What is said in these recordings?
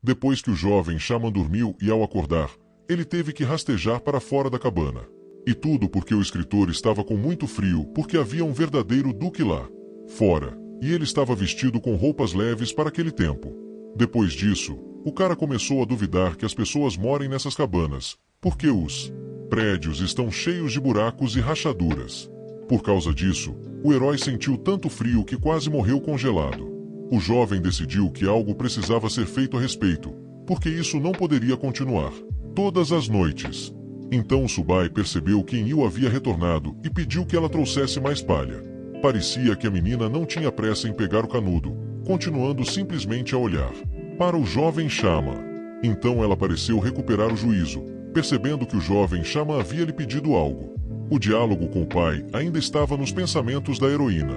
Depois que o jovem xamã dormiu e ao acordar, ele teve que rastejar para fora da cabana. E tudo porque o escritor estava com muito frio porque havia um verdadeiro duque lá fora, e ele estava vestido com roupas leves para aquele tempo. Depois disso, o cara começou a duvidar que as pessoas morem nessas cabanas, porque os prédios estão cheios de buracos e rachaduras. Por causa disso, o herói sentiu tanto frio que quase morreu congelado. O jovem decidiu que algo precisava ser feito a respeito, porque isso não poderia continuar todas as noites. Então Subai percebeu que Enlil havia retornado e pediu que ela trouxesse mais palha. Parecia que a menina não tinha pressa em pegar o canudo, continuando simplesmente a olhar para o jovem xamã. Então ela pareceu recuperar o juízo, percebendo que o jovem xamã havia lhe pedido algo. O diálogo com o pai ainda estava nos pensamentos da heroína.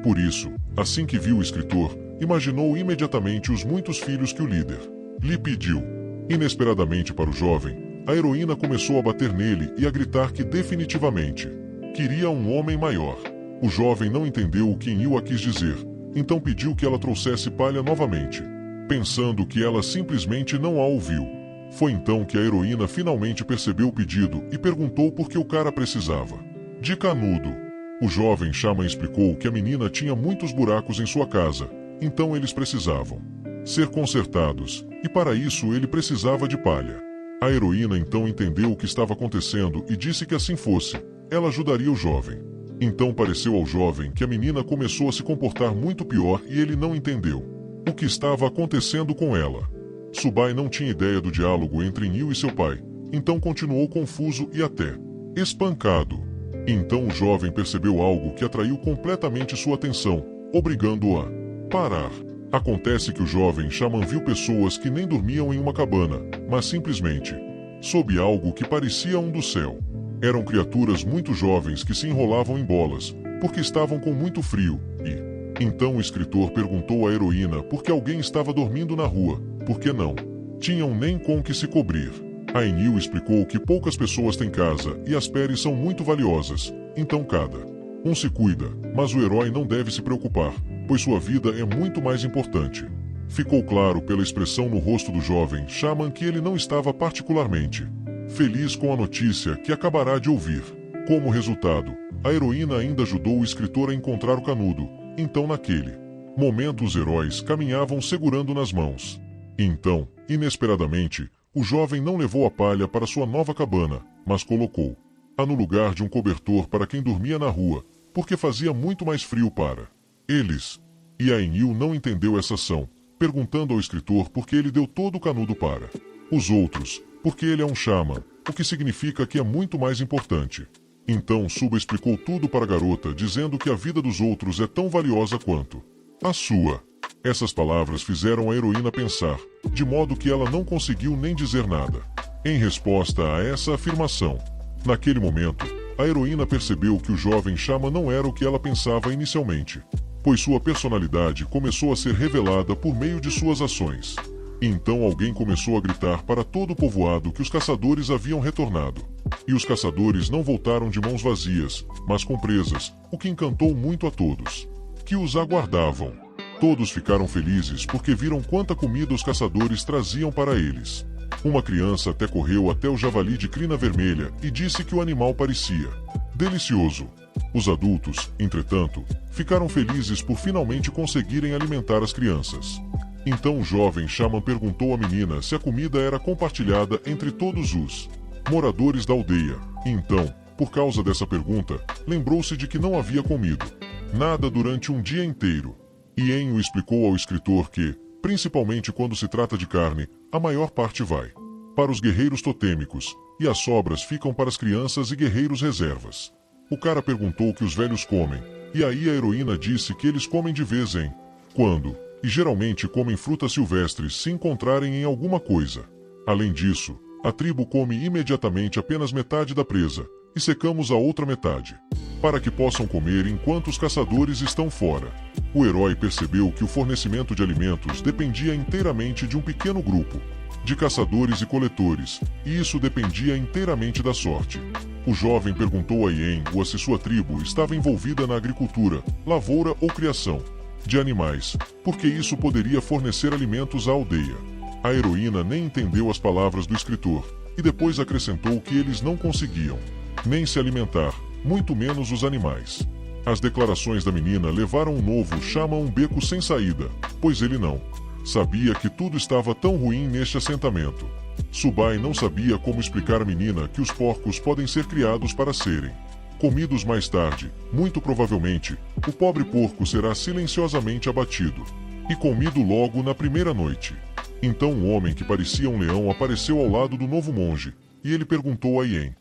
Por isso, assim que viu o escritor, imaginou imediatamente os muitos filhos que o líder lhe pediu. Inesperadamente para o jovem, a heroína começou a bater nele e a gritar que definitivamente queria um homem maior. O jovem não entendeu o que Enlil a quis dizer, então pediu que ela trouxesse palha novamente, pensando que ela simplesmente não a ouviu. Foi então que a heroína finalmente percebeu o pedido e perguntou por que o cara precisava de canudo. O jovem xamã explicou que a menina tinha muitos buracos em sua casa, então eles precisavam ser consertados, e para isso ele precisava de palha. A heroína então entendeu o que estava acontecendo e disse que assim fosse, ela ajudaria o jovem. Então pareceu ao jovem que a menina começou a se comportar muito pior e ele não entendeu o que estava acontecendo com ela. Subai não tinha ideia do diálogo entre Enlil e seu pai, então continuou confuso e até espancado. Então o jovem percebeu algo que atraiu completamente sua atenção, obrigando-o a parar. Acontece que o jovem xamã viu pessoas que nem dormiam em uma cabana, mas simplesmente sob algo que parecia um do céu. Eram criaturas muito jovens que se enrolavam em bolas, porque estavam com muito frio, e então o escritor perguntou à heroína por que alguém estava dormindo na rua, porque não tinham nem com que se cobrir. A Enlil explicou que poucas pessoas têm casa e as peles são muito valiosas, então cada um se cuida, mas o herói não deve se preocupar, pois sua vida é muito mais importante. Ficou claro pela expressão no rosto do jovem xamã que ele não estava particularmente feliz com a notícia que acabará de ouvir. Como resultado, a heroína ainda ajudou o escritor a encontrar o canudo, então naquele momento os heróis caminhavam segurando nas mãos. Então, inesperadamente, o jovem não levou a palha para sua nova cabana, mas colocou-a no lugar de um cobertor para quem dormia na rua, porque fazia muito mais frio para eles. E a Enlil não entendeu essa ação, perguntando ao escritor por que ele deu todo o canudo para os outros, porque ele é um xamã, o que significa que é muito mais importante. Então Suba explicou tudo para a garota, dizendo que a vida dos outros é tão valiosa quanto a sua. Essas palavras fizeram a heroína pensar, de modo que ela não conseguiu nem dizer nada. Em resposta a essa afirmação, naquele momento, a heroína percebeu que o jovem xamã não era o que ela pensava inicialmente, pois sua personalidade começou a ser revelada por meio de suas ações. Então alguém começou a gritar para todo o povoado que os caçadores haviam retornado. E os caçadores não voltaram de mãos vazias, mas com presas, o que encantou muito a todos que os aguardavam. Todos ficaram felizes porque viram quanta comida os caçadores traziam para eles. Uma criança até correu até o javali de crina vermelha e disse que o animal parecia delicioso. Os adultos, entretanto, ficaram felizes por finalmente conseguirem alimentar as crianças. Então o jovem xamã perguntou à menina se a comida era compartilhada entre todos os moradores da aldeia. Então, por causa dessa pergunta, lembrou-se de que não havia comido nada durante um dia inteiro. E Enlil explicou ao escritor que, principalmente quando se trata de carne, a maior parte vai para os guerreiros totêmicos, e as sobras ficam para as crianças e guerreiros reservas. O cara perguntou o que os velhos comem, e aí a heroína disse que eles comem de vez em quando, e geralmente comem frutas silvestres se encontrarem em alguma coisa. Além disso, a tribo come imediatamente apenas metade da presa, e secamos a outra metade, para que possam comer enquanto os caçadores estão fora. O herói percebeu que o fornecimento de alimentos dependia inteiramente de um pequeno grupo de caçadores e coletores, e isso dependia inteiramente da sorte. O jovem perguntou a Ien se sua tribo estava envolvida na agricultura, lavoura ou criação de animais, porque isso poderia fornecer alimentos à aldeia. A heroína nem entendeu as palavras do escritor, e depois acrescentou que eles não conseguiam nem se alimentar, muito menos os animais. As declarações da menina levaram o novo chama a um beco sem saída, pois ele não sabia que tudo estava tão ruim neste assentamento. Subai não sabia como explicar à menina que os porcos podem ser criados para serem comidos mais tarde. Muito provavelmente, o pobre porco será silenciosamente abatido e comido logo na primeira noite. Então um homem que parecia um leão apareceu ao lado do novo monge, e ele perguntou a Ien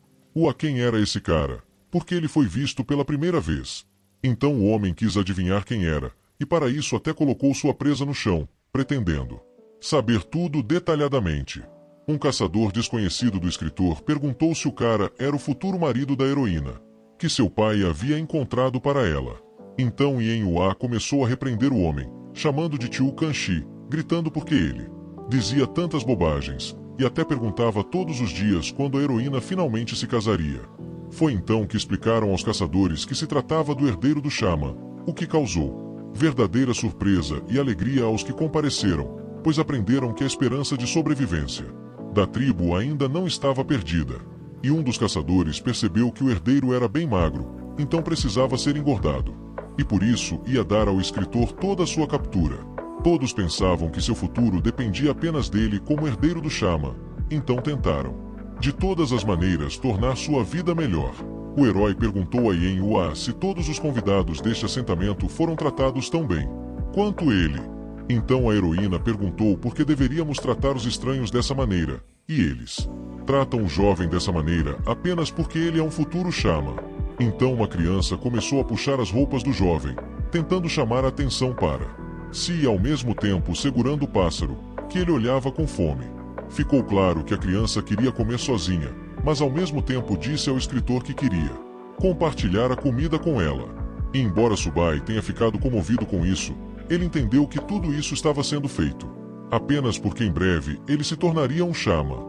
a quem era esse cara, porque ele foi visto pela primeira vez. Então o homem quis adivinhar quem era, e para isso até colocou sua presa no chão, pretendendo saber tudo detalhadamente. Um caçador desconhecido do escritor perguntou se o cara era o futuro marido da heroína, que seu pai havia encontrado para ela. Então Ien começou a repreender o homem, chamando de tio Kanshi, gritando porque ele dizia tantas bobagens, e até perguntava todos os dias quando a heroína finalmente se casaria. Foi então que explicaram aos caçadores que se tratava do herdeiro do Chama, o que causou verdadeira surpresa e alegria aos que compareceram, pois aprenderam que a esperança de sobrevivência da tribo ainda não estava perdida. E um dos caçadores percebeu que o herdeiro era bem magro, então precisava ser engordado. E por isso ia dar ao escritor toda a sua captura. Todos pensavam que seu futuro dependia apenas dele como herdeiro do Chama, então tentaram, de todas as maneiras, tornar sua vida melhor. O herói perguntou a Ien se todos os convidados deste assentamento foram tratados tão bem quanto ele. Então a heroína perguntou por que deveríamos tratar os estranhos dessa maneira, e eles tratam o jovem dessa maneira apenas porque ele é um futuro Chama. Então uma criança começou a puxar as roupas do jovem, tentando chamar a atenção para si e ao mesmo tempo segurando o pássaro, que ele olhava com fome. Ficou claro que a criança queria comer sozinha, mas ao mesmo tempo disse ao escritor que queria compartilhar a comida com ela. E embora Subai tenha ficado comovido com isso, ele entendeu que tudo isso estava sendo feito apenas porque em breve ele se tornaria um Chama.